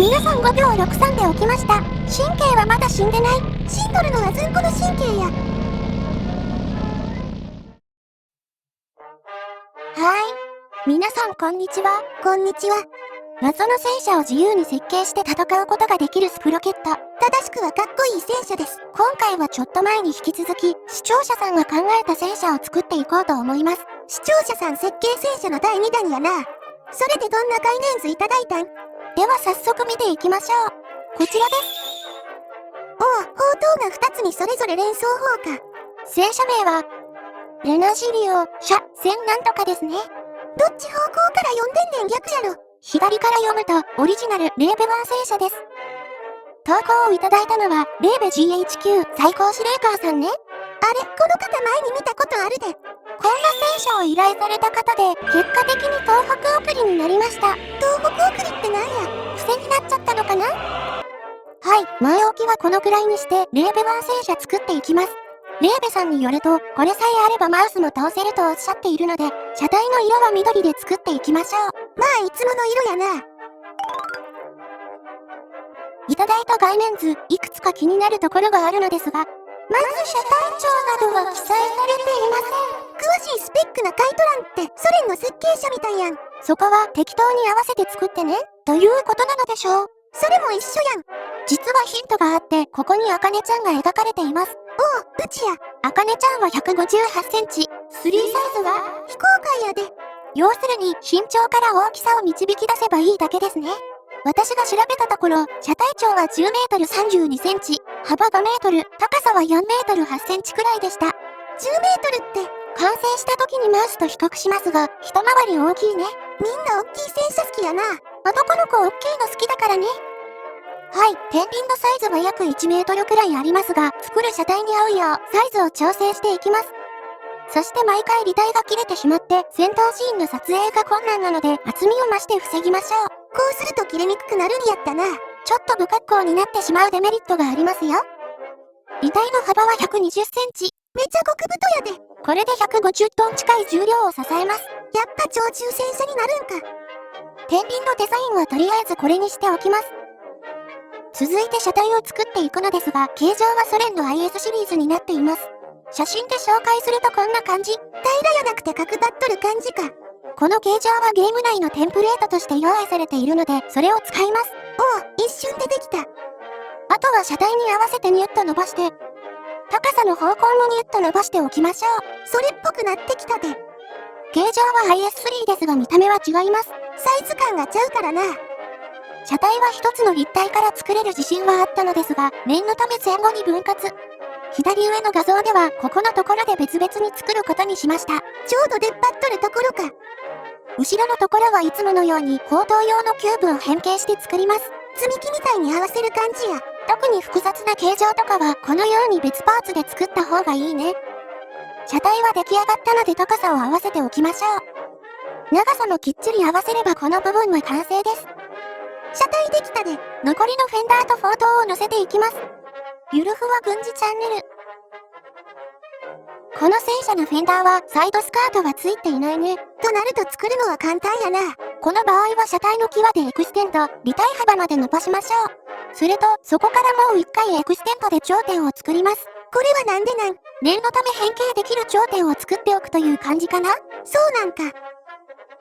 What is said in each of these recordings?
皆さん5秒63で起きました。神経はまだ死んでない。死んどるのはずんこの神経や。皆さんこんにちは。こんにちは。謎の戦車を自由に設計して戦うことができるスプロケット。正しくはかっこいい戦車です。今回はちょっと前に引き続き、視聴者さんが考えた戦車を作っていこうと思います。視聴者さん設計戦車の第2弾やな。それでどんな概念図いただいたん？では早速見ていきましょう。こちらです。おお、砲塔が2つにそれぞれ連装砲か。戦車名は、レナジリオ、シャ、戦なんとかですね。どっち方向から読んでんねん逆やろ。左から読むと、オリジナル、レーベ版戦車です。投稿をいただいたのは、レーベ GHQ 最高司令官さんね。あれ、この方前に見たことあるで。こんな戦車を依頼された方で、結果的に東北送りになりました。東北送りってなんや？癖になっちゃったのかな？はい、前置きはこのくらいにして、レーベ版戦車作っていきます。レーベさんによると、これさえあればマウスも倒せるとおっしゃっているので、車体の色は緑で作っていきましょう。まあいつもの色やな。いただいた概念図、いくつか気になるところがあるのですが、まず車体長などは記載されていません。詳しいスペックな回答欄ってソ連の設計者みたいやん。そこは適当に合わせて作ってね、ということなのでしょう。それも一緒やん。実はヒントがあって、ここにアカネちゃんが描かれています。おお、うちや。アカネちゃんは158センチ。3サイズは非公開やで。要するに身長から大きさを導き出せばいいだけですね。私が調べたところ、車体長は10メートル32センチ、幅5メートル、高さは4メートル8センチくらいでした。10メートルって、完成した時にマウスと比較しますが、一回り大きいね。みんな大きい戦車好きやな。男の子大きいの好きだからね。はい、天輪のサイズは約1メートルくらいありますが、作る車体に合うようサイズを調整していきます。そして毎回履帯が切れてしまって戦闘シーンの撮影が困難なので厚みを増して防ぎましょう。こうすると切れにくくなるんやったな。ちょっと不格好になってしまうデメリットがありますよ。履帯の幅は120センチ。めちゃ極太やで。これで150トン近い重量を支えます。やっぱ長中戦車になるんか。天輪のデザインはとりあえずこれにしておきます。続いて車体を作っていくのですが、形状はソ連の IS シリーズになっています。写真で紹介するとこんな感じ。平らやなくて角張っとる感じか。この形状はゲーム内のテンプレートとして用意されているので、それを使います。おお、一瞬でできた。あとは車体に合わせてニュッと伸ばして、高さの方向もニュッと伸ばしておきましょう。それっぽくなってきたで。形状は IS3 ですが見た目は違います。サイズ感がちゃうからな。車体は一つの立体から作れる自信はあったのですが、念のため前後に分割。左上の画像では、ここのところで別々に作ることにしました。ちょうど出っ張っとるところか。後ろのところはいつものように砲塔用のキューブを変形して作ります。積み木みたいに合わせる感じや。特に複雑な形状とかは、このように別パーツで作った方がいいね。車体は出来上がったので高さを合わせておきましょう。長さもきっちり合わせればこの部分は完成です。車体できたで、残りのフェンダーとフォートを乗せていきます。ゆるふわ軍事チャンネル。この戦車のフェンダーはサイドスカートがついていないね。となると作るのは簡単やな。この場合は車体の際でエクステンド、履帯幅まで伸ばしましょう。それと、そこからもう一回エクステンドで頂点を作ります。これはなんでなん？念のため変形できる頂点を作っておくという感じかな？そうなんか。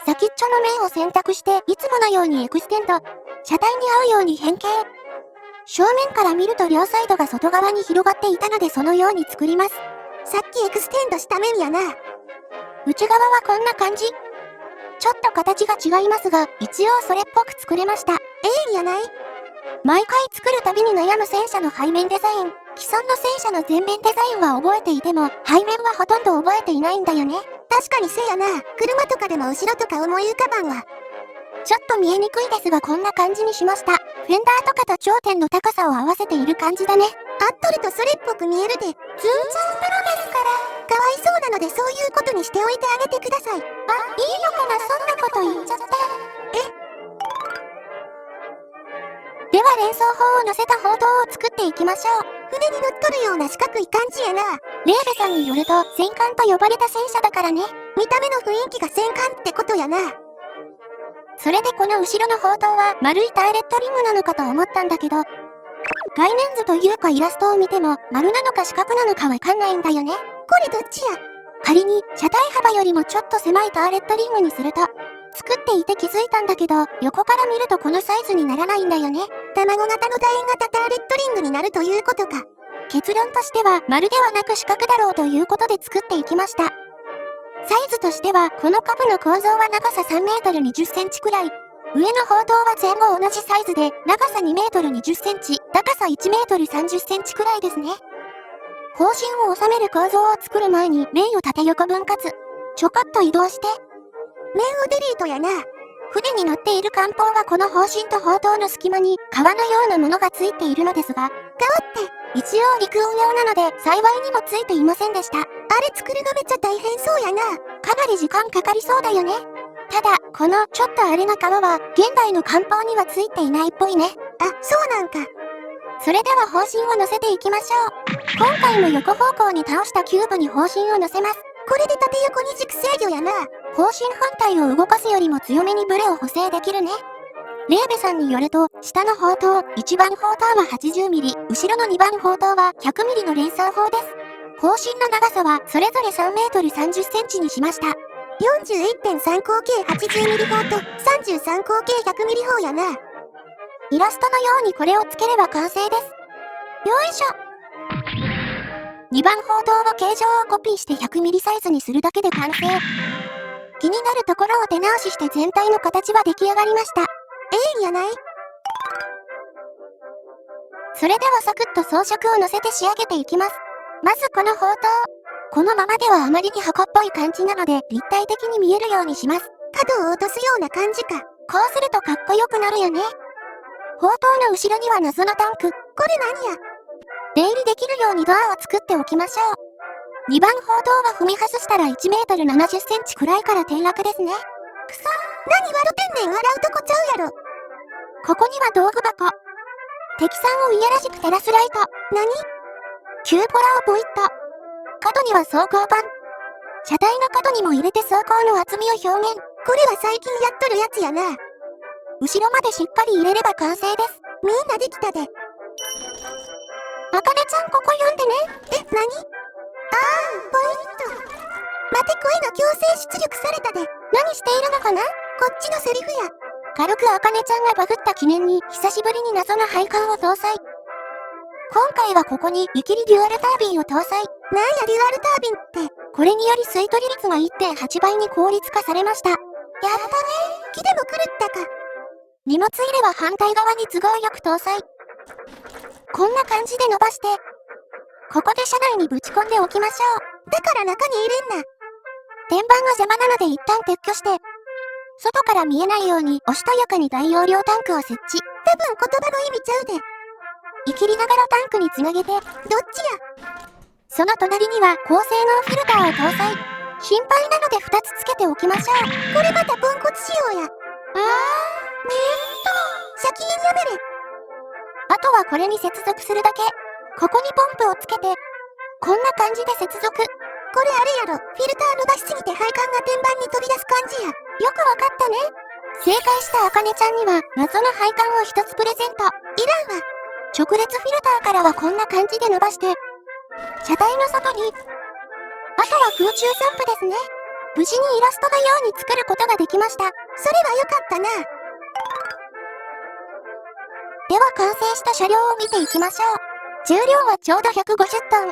先っちょの面を選択して、いつものようにエクステンド。車体に合うように変形。正面から見ると両サイドが外側に広がっていたのでそのように作ります。さっきエクステンドした面やな。内側はこんな感じ。ちょっと形が違いますが、一応それっぽく作れました。んやない？毎回作るたびに悩む戦車の背面デザイン。既存の戦車の前面デザインは覚えていても、背面はほとんど覚えていないんだよね。確かにせやな。車とかでも後ろとか思い浮かばんわ。ちょっと見えにくいですがこんな感じにしました。フェンダーとかと頂点の高さを合わせている感じだね。合っとるとそれっぽく見えるで。ズンチャンプロですから。かわいそうなのでそういうことにしておいてあげてください。あ、いいのかな、そんなこと言っちゃって。では連装砲を乗せた砲塔を作っていきましょう。船に乗っとるような四角い感じやな。レーベさんによると戦艦と呼ばれた戦車だからね。見た目の雰囲気が戦艦ってことやな。それでこの後ろの砲塔は丸いターレットリングなのかと思ったんだけど、概念図というかイラストを見ても丸なのか四角なのかわかんないんだよね。これどっちや？仮に車体幅よりもちょっと狭いターレットリングにすると、作っていて気づいたんだけど、横から見るとこのサイズにならないんだよね。卵型の楕円型ターレットリングになるということか。結論としては丸ではなく四角だろうということで作っていきました。サイズとしてはこの株の構造は長さ3メートル20センチくらい。上の砲塔は前後同じサイズで長さ2メートル20センチ、高さ1メートル30センチくらいですね。砲身を収める構造を作る前に面を縦横分割。ちょこっと移動して。面をデリートやな。船に乗っている艦砲はこの砲身と砲塔の隙間に革のようなものがついているのですが、革って一応陸運用なので幸いにもついていませんでした。あれ作るのめっちゃ大変そうやな。かなり時間かかりそうだよね。ただ、このちょっとあれな革は現代の艦砲にはついていないっぽいね。あ、そうなんか。それでは砲身を乗せていきましょう。今回も横方向に倒したキューブに砲身を乗せます。これで縦横に軸制御やな。砲身本体を動かすよりも強めにブレを補正できるね。レーベさんによると、下の砲塔、1番砲塔は 80mm、後ろの2番砲塔は 100mm の連装砲です。砲身の長さはそれぞれ3メートル30センチにしました。41.3 口径 80mm 砲と33口径 100mm 砲やな。イラストのようにこれをつければ完成です。よいしょ。2番砲塔の形状をコピーして 100mm サイズにするだけで完成。気になるところを手直しして全体の形は出来上がりました。ええんやない？それではサクッと装飾を乗せて仕上げていきます。まずこの砲塔。このままではあまりに箱っぽい感じなので立体的に見えるようにします。角を落とすような感じか。こうするとかっこよくなるよね。砲塔の後ろには謎のタンク。これ何や？出入りできるようにドアを作っておきましょう。2番砲塔は踏み外したら1メートル70センチくらいから転落ですね。くそ、何笑ってんねん。笑うとこちゃうやろ。ここには道具箱。敵さんをいやらしく照らすライト。何？キューポラをポイッと。角には装甲板。車体の角にも入れて装甲の厚みを表現。これは最近やっとるやつやな。後ろまでしっかり入れれば完成です。みんなできたで。あかねちゃんここ読んでね。何？ポイント。待て、声の強制出力されたで。何しているのかな？こっちのセリフや。軽くあかねちゃんがバグった記念に久しぶりに謎の配管を搭載。今回はここに湯切りデュアルタービンを搭載。なんやデュアルタービンって。これにより吸い取り率が 1.8 倍に効率化されました。やったね。木でも狂ったか。荷物入れは反対側に都合よく搭載。こんな感じで伸ばして、ここで車内にぶち込んでおきましょう。だから中に入れんな。天板が邪魔なので一旦撤去して、外から見えないようにおしとやかに大容量タンクを設置。多分言葉の意味ちゃうで。湯切りながらタンクにつなげて、どっちや？その隣には高性能フィルターを搭載。心配なので2つつけておきましょう。これまたポンコツ仕様や。先にやめれ。あとはこれに接続するだけ。ここにポンプをつけて、こんな感じで接続。これあれやろ。フィルター伸ばしすぎて配管が天板に飛び出す感じや。よくわかったね。正解したあかねちゃんには謎の配管を1つプレゼント。いらんわ。直列フィルターからはこんな感じで伸ばして、車体の外に、あとは空中散布ですね。無事にイラストのように作ることができました。それはよかったな。では完成した車両を見ていきましょう。重量はちょうど150トン。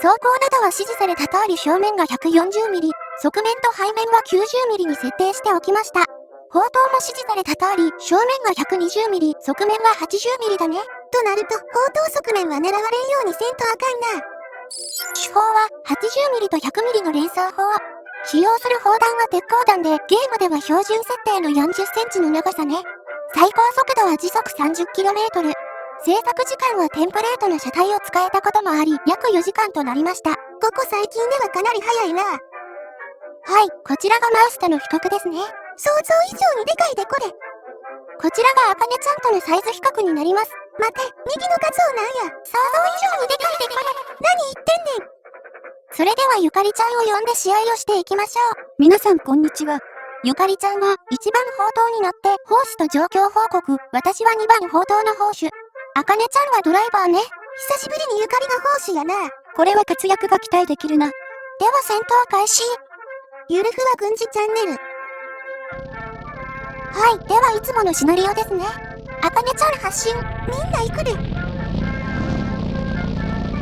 走行などは指示された通り正面が 140mm、側面と背面は 90mm に設定しておきました。砲塔も指示された通り正面が 120mm、側面は 80mm だね。となると、砲塔側面は狙われんようにせんとあかんな。主砲は 80mm と 100mm の連装砲。使用する砲弾は鉄鋼弾で、ゲームでは標準設定の40センチの長さね。最高速度は時速 30km。制作時間はテンプレートの車体を使えたこともあり、約4時間となりました。ここ最近ではかなり早いな。はい、こちらがマウスとの比較ですね。想像以上にでかいでこれ。こちらがあかねちゃんとのサイズ比較になります。待て、右の画像なんや。想像以上にでかいでこれ。何言ってんねん。それではゆかりちゃんを呼んで試合をしていきましょう。皆さんこんにちは。ゆかりちゃんは1番砲塔に乗ってホースと状況報告。私は2番砲塔の砲手。あかねちゃんはドライバーね。久しぶりにゆかりが砲手やな。これは活躍が期待できるな。では戦闘開始。ゆるふわ軍事チャンネル。はい、ではいつものシナリオですね。あかねちゃん発進。みんな行くで。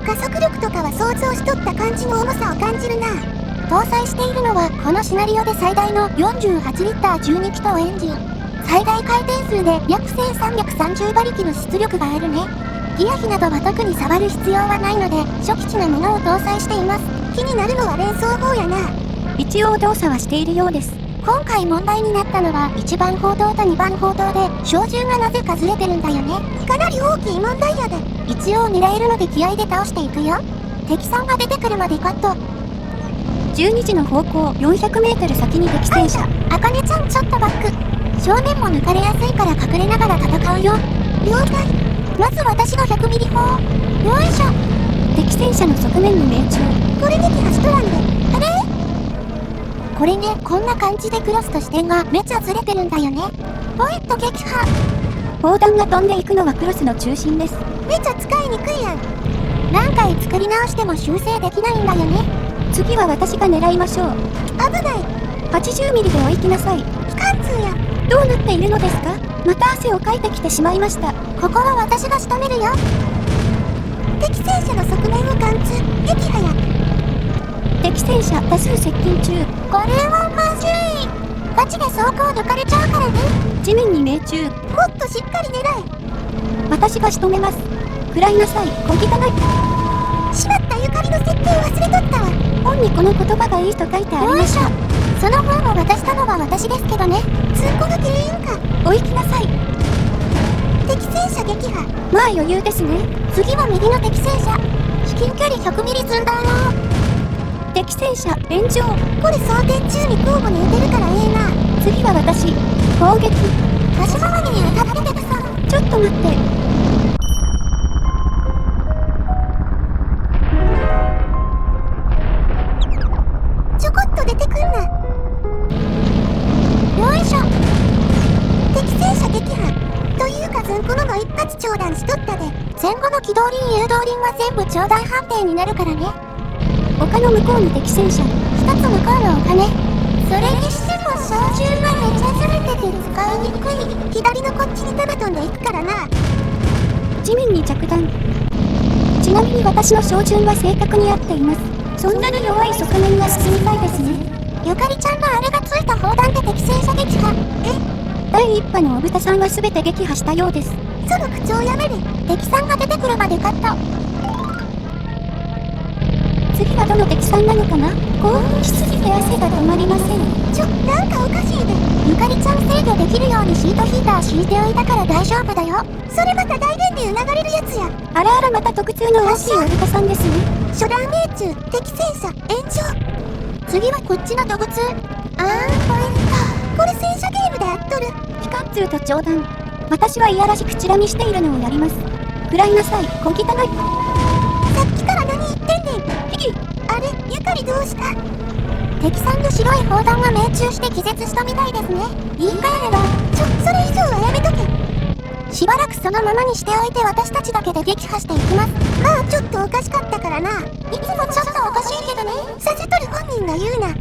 加速力とかは想像しとった感じの重さを感じるな。搭載しているのはこのシナリオで最大の48リッター12気筒エンジン。最大回転数で約1330馬力の出力があるね。ギア比などは特に触る必要はないので初期値なものを搭載しています。気になるのは連想法やな。一応動作はしているようです。今回問題になったのは1番砲塔と2番砲塔で照準がなぜかずれてるんだよね。かなり大きい問題やで。一応狙えるので気合で倒していくよ。敵さんが出てくるまでカット。12時の方向 400m 先に敵戦車。あかねちゃんちょっとバック。正面も抜かれやすいから隠れながら戦うよ。了解。まず私の100ミリ砲。よいしょ。敵戦車の側面に命中。これ撃破しとらんで。あれこれね、こんな感じでクロスと視点がめちゃずれてるんだよね。ポイッと撃破。砲弾が飛んでいくのはクロスの中心です。めちゃ使いにくいやん。何回作り直しても修正できないんだよね。次は私が狙いましょう。危ない。80ミリで追いきなさい。機関通や。どうなっているのですか？また汗をかいてきてしまいました。ここは私が仕留めるよ。敵戦車の側面を貫通。撃破や。敵戦車多数接近中。これはまずい。ガチで走行抜かれちゃうからね。地面に命中。もっとしっかり狙え。私が仕留めます。食らいなさい。小汚い。しまった、ゆかりの設定忘れとったわ。本にこの言葉がいいと書いてありました。その本を渡したのは私ですけどね。通行の原因か。追いきなさい。敵戦車撃破。まあ余裕ですね。次は右の敵戦車。至近距離100ミリ積んだろ。敵戦車炎上。これ装填中に交互に撃てるからええな。次は私。攻撃。足回りに当たっててさ。ちょっと待って。ちょこっと出てくんな。よいしょ。敵戦車撃破。というかずんこの一発長弾しとったで。前後の機動輪誘導輪は全部長弾判定になるからね。丘の向こうに敵戦車。一つ向こうの丘ね。それにしても操縦がめちゃずれてて使いにくい。左のこっちに手が飛んでいくからな。地面に着弾。ちなみに私の照準は正確に合っています。そんなに弱い側面が進みたいですね。ゆかりちゃんのあれがついた砲弾で敵戦車撃破。第一波のお豚さんは全て撃破したようです。その口調やめる。敵さんが出てくるまでカット。次はどの敵さんなのかな？興奮しすぎて汗が止まりません。なんかおかしいで。ゆかりちゃん制御できるようにシートヒーター敷いておいたから大丈夫だよ。それまた大電流流れるやつや。あらあら、また特通の大きいお豚さんですね。初段命中。敵戦車炎上。次はこっちの動物。これ戦車ゲームでやっとる。機関通と長弾。私はいやらしくチラ見しているのをやります。食らいなさい。小汚い。さっきから何言ってんねん。あれ、ゆかりどうした？敵さんの白い砲弾が命中して気絶したみたいですね。言い換えれば、それ以上はやめとけ。しばらくそのままにしておいて私たちだけで撃破していきます。まあちょっとおかしかったからな。いつもちょっとおかしいけどね。させとる本人が言うな。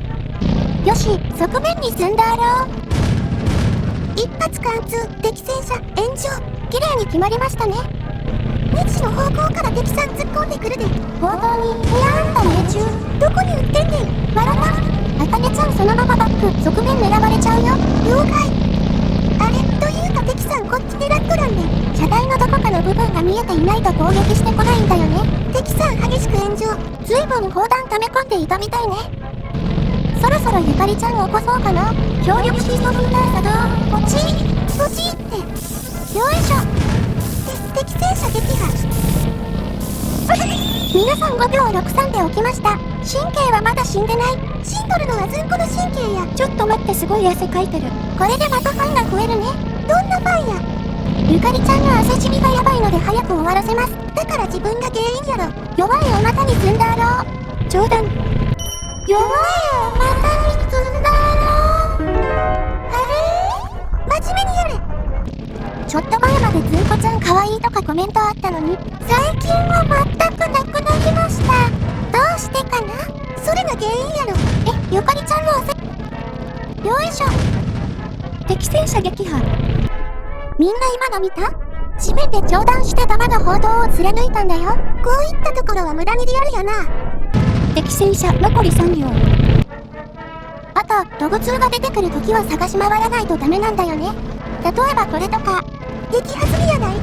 よし、側面に積んだろう。一発貫通。敵戦車炎上。綺麗に決まりましたね。2時の方向から敵さん突っ込んでくるで。砲塔に部屋あんた命中。どこに撃ってんねん。笑った。あかねちゃんそのままバック。側面狙われちゃうよ。了解。あれというか敵さんこっち狙っとらんねん。車体のどこかの部分が見えていないと攻撃してこないんだよね。敵さん激しく炎上。ずいぶん砲弾溜め込んでいたみたいね。そろそろゆかりちゃんを起こそうかな。強力シートフィーター作動。ポチッポチッって。よいしょ。敵戦車撃破。皆さん5秒63で起きました。神経はまだ死んでない。死んどるのはずんこの神経や。ちょっと待って、すごい汗かいてる。これでまたファンが増えるね。どんなファンや。ゆかりちゃんの汗じみがやばいので早く終わらせます。だから自分が原因やろ。弱いお股に積んだろう。冗談。弱いお股に積んだろう。たのに、最近は全くなくなりました。どうしてかな？それが原因やろ。ゆかりちゃんのよいしょ。敵戦車撃破。みんな今の見た？地面で長弾して弾が砲塔を貫いたんだよ。こういったところは無駄にリアルやな。敵戦車残り3両。あと、ログ2が出てくるときは探し回らないとダメなんだよね。例えばこれとか。撃破済みやない？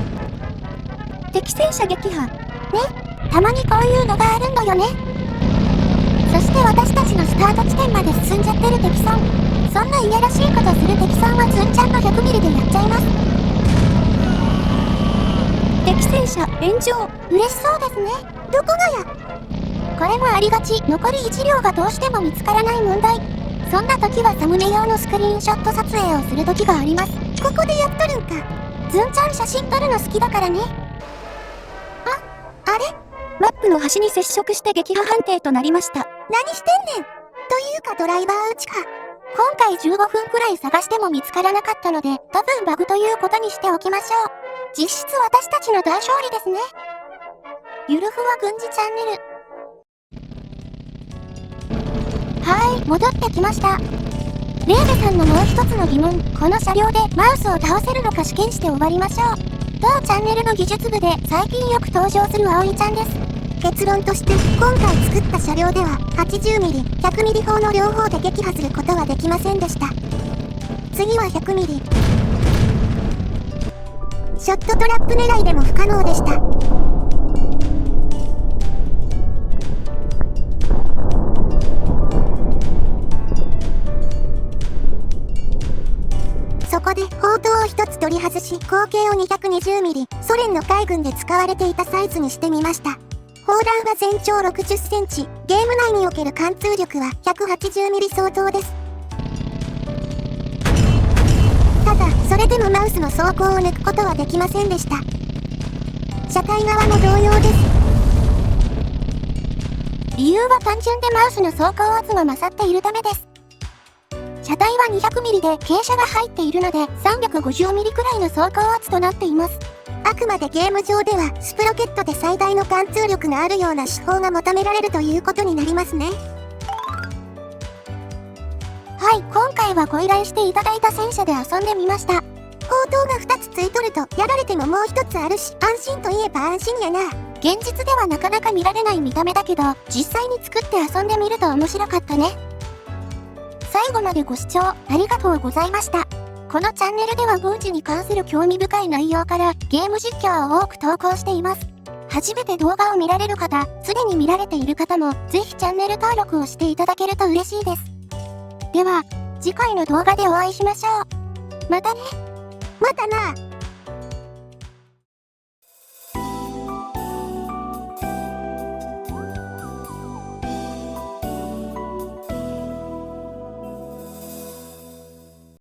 敵戦車撃破。たまにこういうのがあるんだよね。そして私たちのスタート地点まで進んじゃってる敵さん。そんないやらしいことする敵さんはズンちゃんの100ミリでやっちゃいます。敵戦車炎上。嬉しそうですね。どこがや？これもありがち。残り1両がどうしても見つからない問題。そんな時はサムネ用のスクリーンショット撮影をする時があります。ここでやっとるんか。ズンちゃん写真撮るの好きだからね。あれ？マップの端に接触して撃破判定となりました。何してんねん。というかドライバー打ちか。今回15分くらい探しても見つからなかったので、多分バグということにしておきましょう。実質私たちの大勝利ですね。ゆるふわ軍事チャンネル。はい、戻ってきました。レーベさんのもう一つの疑問、この車両でマウスを倒せるのか試験して終わりましょう。当チャンネルの技術部で最近よく登場する葵ちゃんです。結論として、今回作った車両では 80mm、100mm 砲の両方で撃破することはできませんでした。次は 100mm。ショットトラップ狙いでも不可能でした。そこで砲塔を一つ取り外し、口径を 220mm、ソ連の海軍で使われていたサイズにしてみました。砲弾は全長60センチ、ゲーム内における貫通力は 180mm 相当です。ただ、それでもマウスの走行を抜くことはできませんでした。車体側も同様です。理由は単純でマウスの走行圧が勝っているためです。車体は 200mm で傾斜が入っているので 350mm くらいの走行圧となっています。あくまでゲーム上ではスプロケットで最大の貫通力があるような手法が求められるということになりますね。はい、今回はご依頼していただいた戦車で遊んでみました。砲塔が2つついとるとやられてももう1つあるし、安心といえば安心やな。現実ではなかなか見られない見た目だけど、実際に作って遊んでみると面白かったね。最後までご視聴ありがとうございました。このチャンネルでは軍事に関する興味深い内容からゲーム実況を多く投稿しています。初めて動画を見られる方、すでに見られている方もぜひチャンネル登録をしていただけると嬉しいです。では、次回の動画でお会いしましょう。またね。またな。